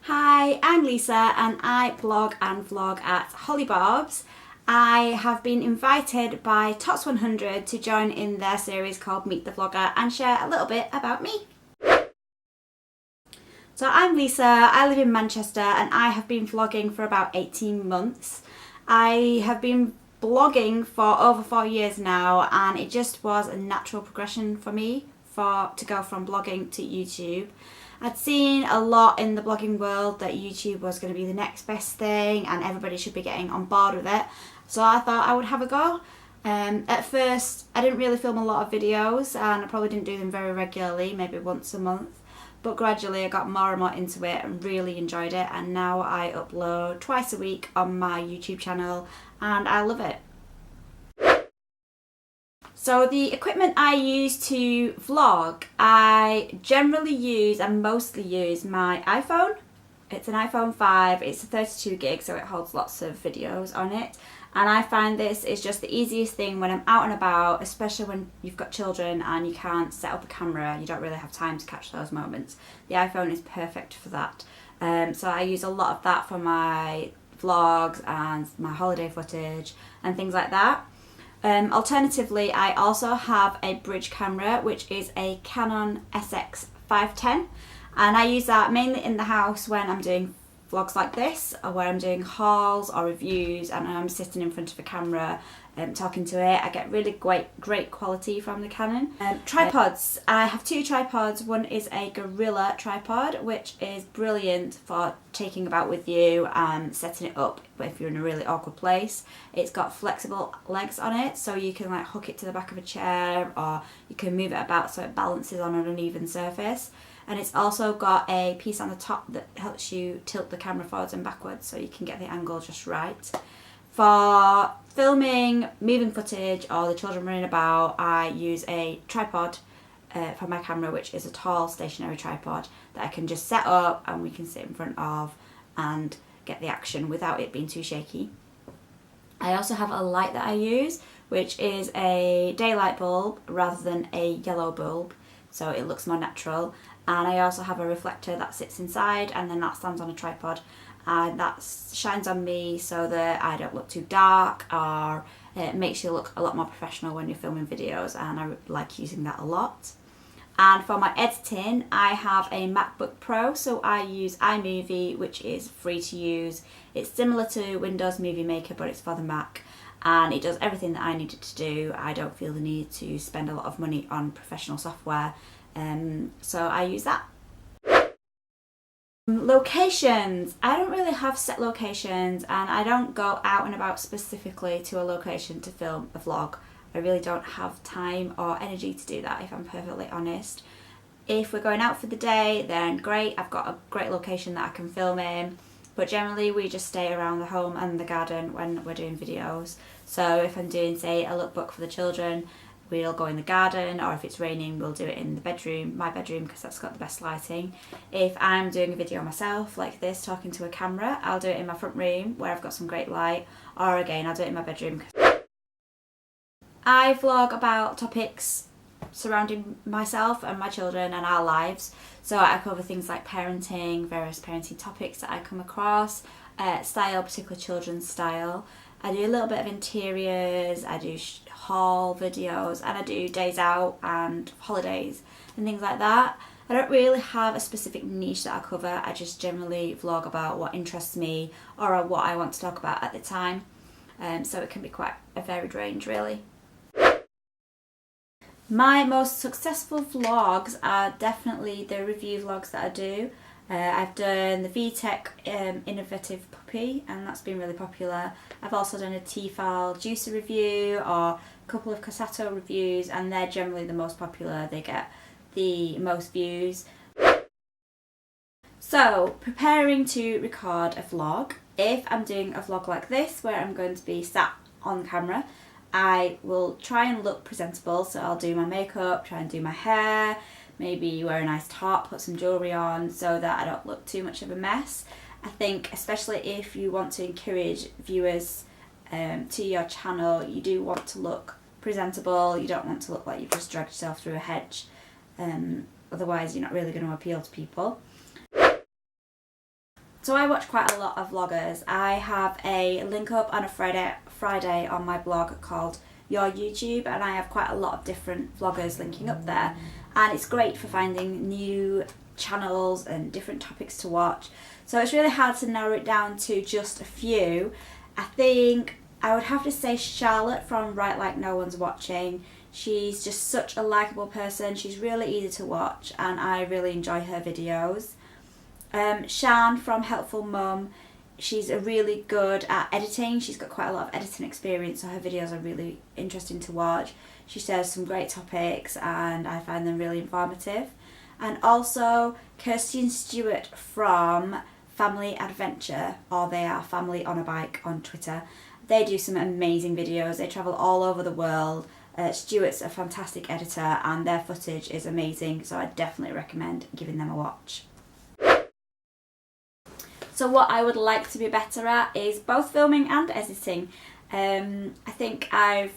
Hi, I'm Lisa and I blog and vlog at Hollybobbs. I have been invited by Tots 100 to join in their series called Meet the Vlogger and share a little bit about me. So I'm Lisa, I live in Manchester and I have been vlogging for about 18 months. I have been blogging for over 4 years now and it just was a natural progression for me to go from blogging to YouTube. I'd seen a lot in the blogging world that YouTube was going to be the next best thing and everybody should be getting on board with it. So I thought I would have a go. At first I didn't really film a lot of videos and I probably didn't do them very regularly, maybe once a month. But gradually I got more and more into it and really enjoyed it, and now I upload twice a week on my YouTube channel and I love it. So the equipment I use to vlog, I generally use and mostly use my iPhone. It's an iPhone 5, it's a 32 gig so it holds lots of videos on it. And I find this is just the easiest thing when I'm out and about, especially when you've got children and you can't set up a camera, you don't really have time to catch those moments. The iPhone is perfect for that. So I use a lot of that for my vlogs and my holiday footage and things like that. Alternatively, I also have a bridge camera, which is a Canon SX510, and I use that mainly in the house when I'm doing vlogs like this, or where I'm doing hauls or reviews and I'm sitting in front of a camera talking to it. I get really great quality from the Canon. Tripods. I have two tripods. One is a Gorilla tripod, which is brilliant for taking about with you and setting it up if you're in a really awkward place. It's got flexible legs on it, so you can like hook it to the back of a chair or you can move it about so it balances on an uneven surface. And it's also got a piece on the top that helps you tilt the camera forwards and backwards so you can get the angle just right. For filming moving footage or the children running about, I use a tripod for my camera, which is a tall stationary tripod that I can just set up and we can sit in front of and get the action without it being too shaky. I also have a light that I use, which is a daylight bulb rather than a yellow bulb, so it looks more natural. And I also have a reflector that sits inside and then that stands on a tripod, and that shines on me so that I don't look too dark, or it makes you look a lot more professional when you're filming videos, and I like using that a lot. And for my editing, I have a MacBook Pro, so I use iMovie, which is free to use. It's similar to Windows Movie Maker, but it's for the Mac, and it does everything that I need it to do. I don't feel the need to spend a lot of money on professional software. So I use that. Locations. I don't really have set locations and I don't go out and about specifically to a location to film a vlog. I really don't have time or energy to do that, if I'm perfectly honest. If we're going out for the day, then great, I've got a great location that I can film in, but generally we just stay around the home and the garden when we're doing videos. So if I'm doing, say, a lookbook for the children, we'll go in the garden, or if it's raining we'll do it in the bedroom, my bedroom, because that's got the best lighting. If I'm doing a video myself like this talking to a camera, I'll do it in my front room where I've got some great light, or again I'll do it in my bedroom. I vlog about topics surrounding myself and my children and our lives, so I cover things like parenting, various parenting topics that I come across, style, particularly children's style. I do a little bit of interiors, I do haul videos, and I do days out and holidays and things like that. I don't really have a specific niche that I cover, I just generally vlog about what interests me or what I want to talk about at the time. So it can be quite a varied range really. My most successful vlogs are definitely the review vlogs that I do. I've done the VTech Innovative Puppy and that's been really popular. I've also done a Tefal juicer review or a couple of Casato reviews, and they're generally the most popular, they get the most views. So, preparing to record a vlog. If I'm doing a vlog like this where I'm going to be sat on camera, I will try and look presentable, so I'll do my makeup, try and do my hair, maybe wear a nice top, put some jewellery on so that I don't look too much of a mess. I think especially if you want to encourage viewers to your channel, you do want to look presentable, you don't want to look like you've just dragged yourself through a hedge, otherwise you're not really going to appeal to people. So I watch quite a lot of vloggers. I have a link up on a Friday on my blog called Your YouTube, and I have quite a lot of different vloggers linking up there, and it's great for finding new channels and different topics to watch. So it's really hard to narrow it down to just a few. I think I would have to say Charlotte from Right Like No One's Watching. She's just such a likeable person. She's really easy to watch and I really enjoy her videos. Shan from Helpful Mum, she's really good at editing. She's got quite a lot of editing experience, so her videos are really interesting to watch. She shares some great topics and I find them really informative. And also Kirsty and Stuart from Family Adventure, or they are Family on a Bike on Twitter. They do some amazing videos. They travel all over the world. Stuart's a fantastic editor and their footage is amazing, so I definitely recommend giving them a watch. So what I would like to be better at is both filming and editing. I think I've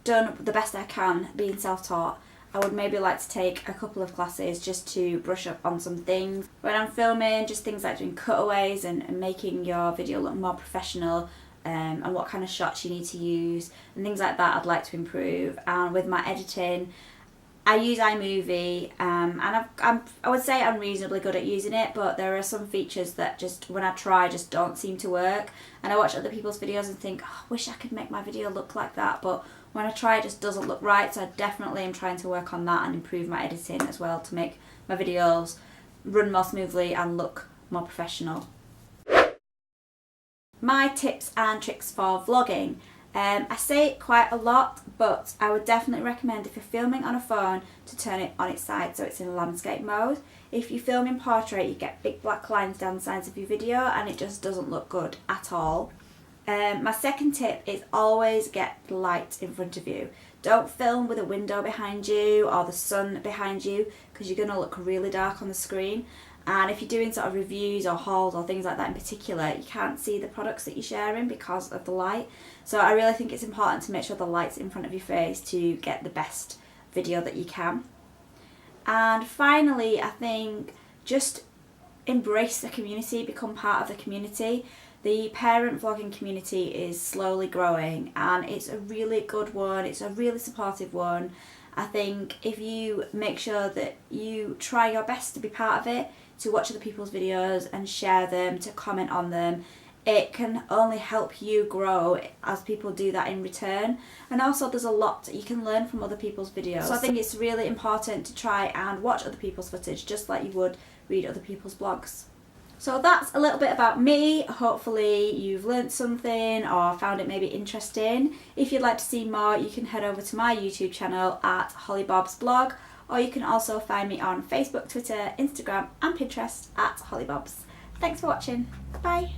done the best I can being self-taught. I would maybe like to take a couple of classes just to brush up on some things. When I'm filming, just things like doing cutaways and making your video look more professional, and what kind of shots you need to use and things like that I'd like to improve. And with my editing, I use iMovie, and I would say I'm reasonably good at using it, but there are some features that just, when I try, just don't seem to work. And I watch other people's videos and think, oh, I wish I could make my video look like that, but when I try it just doesn't look right, so I definitely am trying to work on that and improve my editing as well to make my videos run more smoothly and look more professional. My tips and tricks for vlogging. I say it quite a lot, but I would definitely recommend if you're filming on a phone to turn it on its side so it's in landscape mode. If you film in portrait, you get big black lines down the sides of your video and it just doesn't look good at all. My second tip is always get the light in front of you. Don't film with a window behind you or the sun behind you because you're going to look really dark on the screen. And if you're doing sort of reviews or hauls or things like that in particular, you can't see the products that you're sharing because of the light. So I really think it's important to make sure the light's in front of your face to get the best video that you can. And finally, I think just embrace the community, become part of the community. The parent vlogging community is slowly growing and it's a really good one, it's a really supportive one. I think if you make sure that you try your best to be part of it, to watch other people's videos and share them, to comment on them, it can only help you grow as people do that in return. And also there's a lot that you can learn from other people's videos. So I think it's really important to try and watch other people's footage just like you would read other people's blogs. So that's a little bit about me. Hopefully you've learnt something or found it maybe interesting. If you'd like to see more, you can head over to my YouTube channel at Hollybobbs blog, or you can also find me on Facebook, Twitter, Instagram and Pinterest at Hollybobbs. Thanks for watching. Bye.